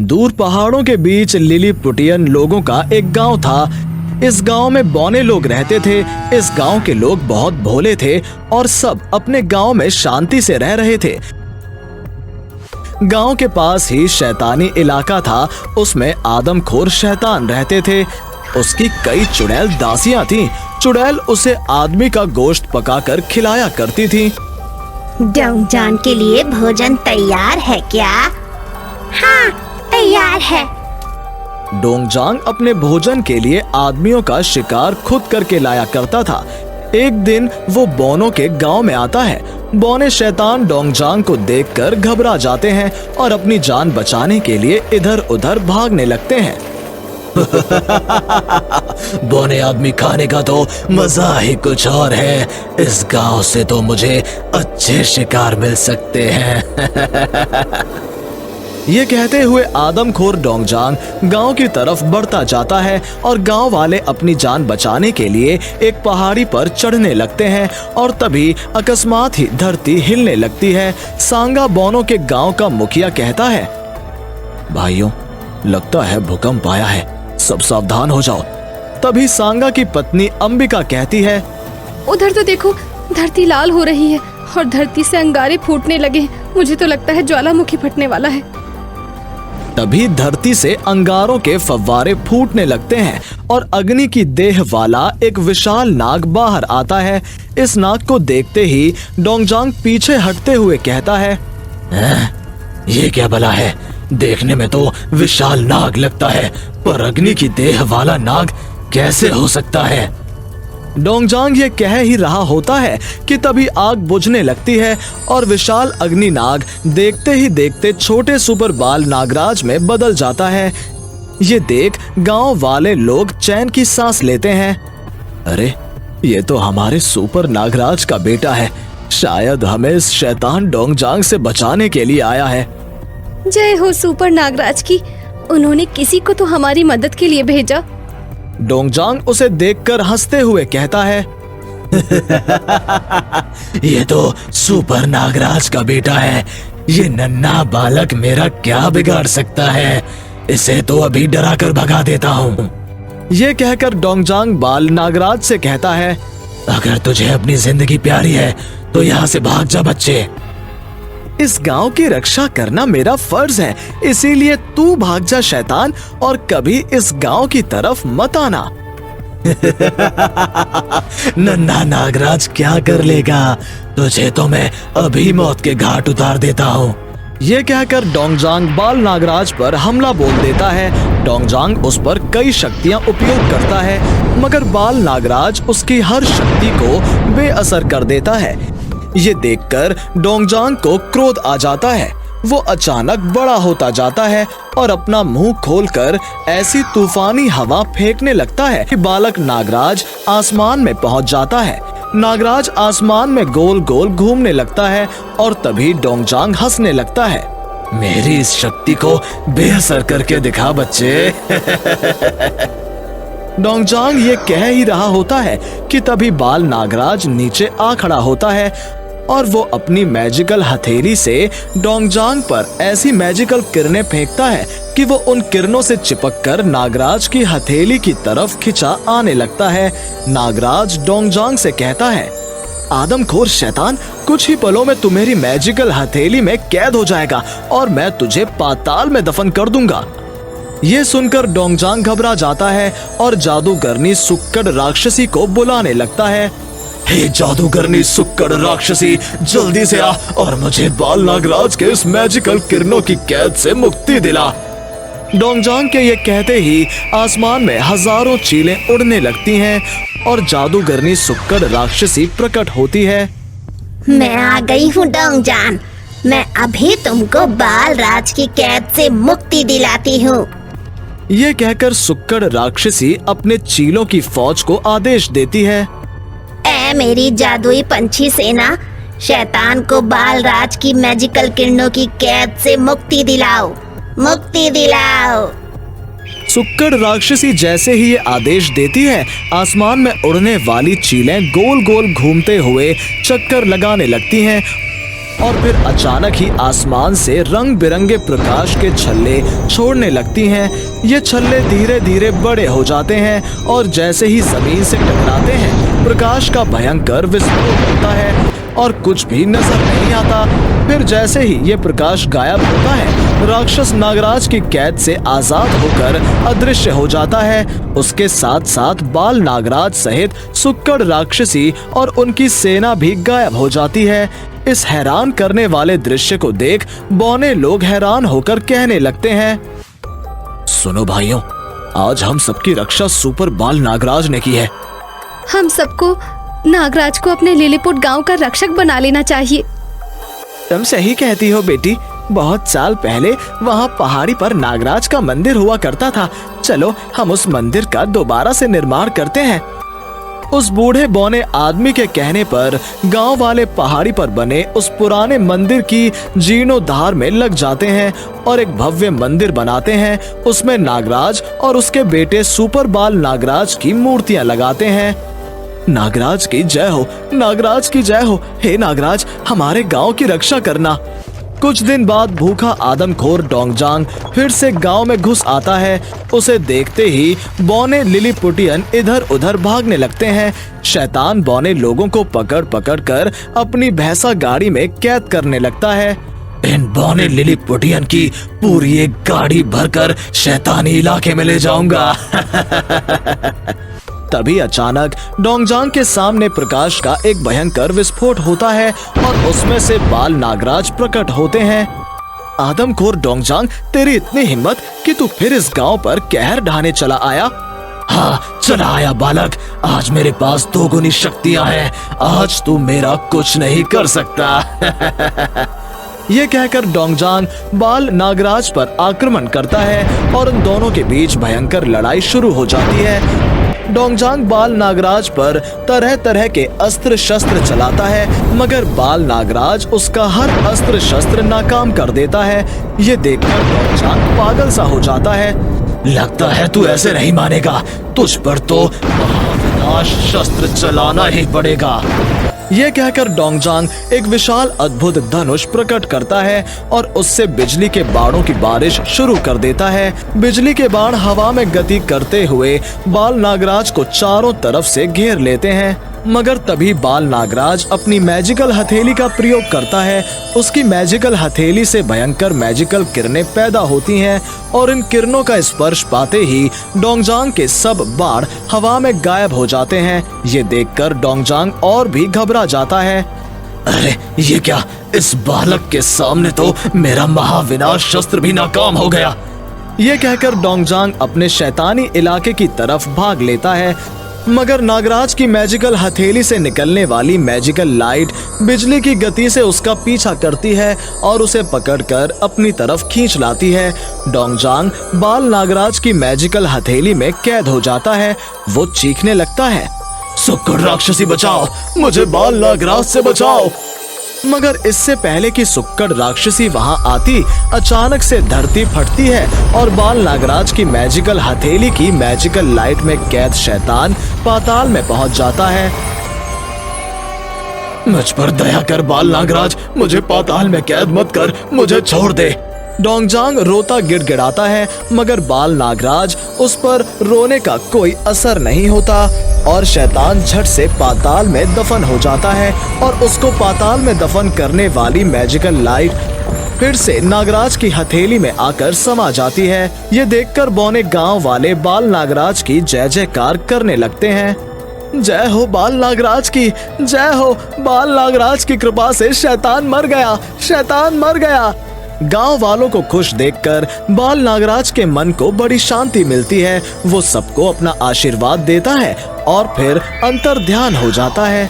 दूर पहाड़ों के बीच लिलीपुटियन लोगों का एक गांव था। इस गांव में बौने लोग रहते थे। इस गांव के लोग बहुत भोले थे और सब अपने गांव में शांति से रह रहे थे। गांव के पास ही शैतानी इलाका था। उसमें आदमखोर शैतान रहते थे। उसकी कई चुड़ैल दासियां थीं। चुड़ैल उसे आदमी का गोश्त पकाकर खिलाया करती थी। डोंगजान के लिए भोजन तैयार है क्या? हाँ, तैयार है। डोंगजांग अपने भोजन के लिए आदमियों का शिकार खुद करके लाया करता था। एक दिन वो बौनों के गांव में आता है। बौने शैतान डोंगजांग को देखकर घबरा जाते हैं और अपनी जान बचाने के लिए इधर उधर भागने लगते हैं। बौने आदमी खाने का तो मजा ही कुछ और है। इस गांव से तो मुझे अच्छे शिकार मिल सकते हैं। ये कहते हुए आदमखोर डोंगजांग गांव की तरफ बढ़ता जाता है और गांव वाले अपनी जान बचाने के लिए एक पहाड़ी पर चढ़ने लगते हैं और तभी अकस्मात ही धरती हिलने लगती है। सांगा बौनों के गांव का मुखिया कहता है, भाइयों, लगता है भूकंप आया है, सब सावधान हो जाओ। तभी सांगा की पत्नी अंबिका कहती है, उधर तो देखो, धरती लाल हो रही है और धरती से अंगारे फूटने लगे। मुझे तो लगता है ज्वालामुखी फटने वाला है। तभी धरती से अंगारों के फव्वारे फूटने लगते हैं और अग्नि की देह वाला एक विशाल नाग बाहर आता है। इस नाग को देखते ही डोंगजांग पीछे हटते हुए कहता है, ये क्या भला है? देखने में तो विशाल नाग लगता है, पर अग्नि की देह वाला नाग कैसे हो सकता है? डोंगजांग ये कह ही रहा होता है कि तभी आग बुझने लगती है और विशाल अग्नि नाग देखते ही देखते छोटे सुपर बाल नागराज में बदल जाता है। ये देख गांव वाले लोग चैन की सांस लेते हैं। अरे, ये तो हमारे सुपर नागराज का बेटा है। शायद हमें इस शैतान डोंगजांग से बचाने के लिए आया है। जय हो सुपर नागराज की, उन्होंने किसी को तो हमारी मदद के लिए भेजा। डोंगजांग उसे देखकर हंसते हुए कहता है, ये तो सुपर नागराज का बेटा है। ये नन्हा बालक मेरा क्या बिगाड़ सकता है? इसे तो अभी डरा कर भगा देता हूँ। ये कहकर डोंगजांग बाल नागराज से कहता है, अगर तुझे अपनी जिंदगी प्यारी है तो यहाँ से भाग जा बच्चे। इस गांव की रक्षा करना मेरा फर्ज है, इसीलिए तू भाग जा शैतान और कभी इस गांव की तरफ मत आना। नन्हा नागराज क्या कर लेगा? तुझे तो मैं अभी मौत के घाट उतार देता हूँ। ये कहकर डोंगजांग बाल नागराज पर हमला बोल देता है। डोंगजांग उस पर कई शक्तियाँ उपयोग करता है, मगर बाल नागराज उसकी हर शक्ति को बेअसर कर देता है। ये देखकर डोंगजांग को क्रोध आ जाता है। वो अचानक बड़ा होता जाता है और अपना मुंह खोलकर ऐसी तूफानी हवा फेंकने लगता है कि बालक नागराज आसमान में पहुंच जाता है। नागराज आसमान में गोल गोल घूमने लगता है और तभी डोंगजांग हंसने लगता है, मेरी इस शक्ति को बेअसर करके दिखा बच्चे। डोंगजांग ये कह ही रहा होता है कि तभी बाल नागराज नीचे आ खड़ा होता है और वो अपनी मैजिकल हथेली से डोंगजांग पर ऐसी मैजिकल किरणें फेंकता है कि वो उन किरणों से चिपककर नागराज की हथेली की तरफ खिंचा आने लगता है। नागराज डोंगजांग से कहता है, आदमखोर शैतान, कुछ ही पलों में तू मेरी मैजिकल हथेली में कैद हो जाएगा और मैं तुझे पाताल में दफन कर दूंगा। ये सुनकर डोंगजांग घबरा जाता है और जादूगरनी सुक्कड़ राक्षसी को बुलाने लगता है। हे जादूगरनी सुक्कड़ राक्षसी, जल्दी से आ और मुझे बाल नागराज के इस मैजिकल किरणों की कैद से मुक्ति दिला। डोंगजांग के ये कहते ही आसमान में हजारों चीलें उड़ने लगती हैं और जादूगरनी सुक्कड़ राक्षसी प्रकट होती है। मैं आ गई हूँ डोंगजान, मैं अभी तुमको बाल राज की कैद से मुक्ति दिलाती हूँ। ये कहकर सुक्कड़ राक्षसी अपने चीलों की फौज को आदेश देती है, ऐ मेरी जादुई पंछी सेना, शैतान को बाल राज की मैजिकल किरणों की कैद से मुक्ति दिलाओ, मुक्ति दिलाओ। सुक्कड़ राक्षसी जैसे ही ये आदेश देती है, आसमान में उड़ने वाली चीलें गोल गोल घूमते हुए चक्कर लगाने लगती हैं और फिर अचानक ही आसमान से रंग बिरंगे प्रकाश के छल्ले छोड़ने लगती हैं। ये छल्ले धीरे धीरे बड़े हो जाते हैं और जैसे ही जमीन से टकराते हैं प्रकाश का भयंकर विस्फोट होता है और कुछ भी नजर नहीं आता। फिर जैसे ही ये प्रकाश गायब होता है राक्षस नागराज की कैद से आजाद होकर अदृश्य हो जाता है। उसके साथ साथ बाल नागराज सहित सुक्कड़ राक्षसी और उनकी सेना भी गायब हो जाती है। इस हैरान करने वाले दृश्य को देख बौने लोग हैरान होकर कहने लगते हैं, सुनो भाइयों, आज हम सबकी रक्षा सुपर बाल नागराज ने की है। हम सबको नागराज को अपने लिलीपुट गांव का रक्षक बना लेना चाहिए। तुम सही कहती हो बेटी, बहुत साल पहले वहाँ पहाड़ी पर नागराज का मंदिर हुआ करता था। चलो हम उस मंदिर का दोबारा से निर्माण करते हैं। उस बूढ़े बौने आदमी के कहने पर गांव वाले पहाड़ी पर बने उस पुराने मंदिर की जीर्णोद्धार में लग जाते हैं और एक भव्य मंदिर बनाते हैं। उसमें नागराज और उसके बेटे सुपर बाल नागराज की मूर्तियां लगाते हैं। नागराज की जय हो, नागराज की जय हो। हे नागराज, हमारे गांव की रक्षा करना। कुछ दिन बाद भूखा आदमखोर डोंगजांग फिर से गांव में घुस आता है। उसे देखते ही बौने लिलीपुटियन इधर उधर भागने लगते हैं। शैतान बौने लोगों को पकड़ पकड़ कर अपनी भैंसा गाड़ी में कैद करने लगता है। इन बौने लिलीपुटियन की पूरी एक गाड़ी भरकर शैतानी इलाके में ले जाऊंगा। तभी अचानक डोंगजांग के सामने प्रकाश का एक भयंकर विस्फोट होता है और उसमें से बाल नागराज प्रकट होते हैं। आदमखोर डोंगजांग, तेरी इतनी हिम्मत कि तू फिर इस गांव पर कहर ढाने चला आया। हाँ, चला आया बालक, आज मेरे पास दोगुनी शक्तियां हैं। आज तू मेरा कुछ नहीं कर सकता। ये कहकर डोंगजांग बाल नागराज पर आक्रमण करता है और उन दोनों के बीच भयंकर लड़ाई शुरू हो जाती है। डोंगजांग बाल नागराज पर तरह तरह के अस्त्र शस्त्र चलाता है, मगर बाल नागराज उसका हर अस्त्र शस्त्र नाकाम कर देता है। ये देखकर डोंगजांग पागल सा हो जाता है। लगता है तू ऐसे नहीं मानेगा, तुझ पर तो महाविनाश शस्त्र चलाना ही पड़ेगा। ये कहकर डोंगजांग एक विशाल अद्भुत धनुष प्रकट करता है और उससे बिजली के बाणों की बारिश शुरू कर देता है। बिजली के बाण हवा में गति करते हुए बाल नागराज को चारों तरफ से घेर लेते हैं, मगर तभी बाल नागराज अपनी मैजिकल हथेली का प्रयोग करता है। उसकी मैजिकल हथेली से भयंकर मैजिकल किरणें पैदा होती हैं और इन किरणों का स्पर्श पाते ही डोंगजांग के सब बाण हवा में गायब हो जाते हैं। ये देखकर डोंगजांग और भी घबरा जाता है। अरे ये क्या, इस बालक के सामने तो मेरा महाविनाश शस्त्र भी नाकाम हो गया। ये कहकर डोंगजांग अपने शैतानी इलाके की तरफ भाग लेता है, मगर नागराज की मैजिकल हथेली से निकलने वाली मैजिकल लाइट बिजली की गति से उसका पीछा करती है और उसे पकड़कर अपनी तरफ खींच लाती है। डोंगजांग बाल नागराज की मैजिकल हथेली में कैद हो जाता है। वो चीखने लगता है, सुक्कड़ राक्षसी बचाओ, मुझे बाल नागराज से बचाओ। मगर इससे पहले कि सुक्कड़ राक्षसी वहां आती, अचानक से धरती फटती है और बाल नागराज की मैजिकल हथेली की मैजिकल लाइट में कैद शैतान पाताल में पहुंच जाता है। मुझ पर दया कर बाल नागराज, मुझे पाताल में कैद मत कर, मुझे छोड़ दे। डोंगजांग रोता गिड़गिड़ाता है, मगर बाल नागराज उस पर रोने का कोई असर नहीं होता और शैतान झट से पाताल में दफन हो जाता है और उसको पाताल में दफन करने वाली मैजिकल लाइट फिर से नागराज की हथेली में आकर समा जाती है। ये देखकर बौने गांव वाले बाल नागराज की जय जयकार करने लगते हैं। जय हो बाल नागराज की, जय हो बाल नागराज की कृपा से शैतान मर गया, शैतान मर गया। गांव वालों को खुश देखकर बाल नागराज के मन को बड़ी शांति मिलती है। वो सबको अपना आशीर्वाद देता है और फिर अंतर्ध्यान हो जाता है।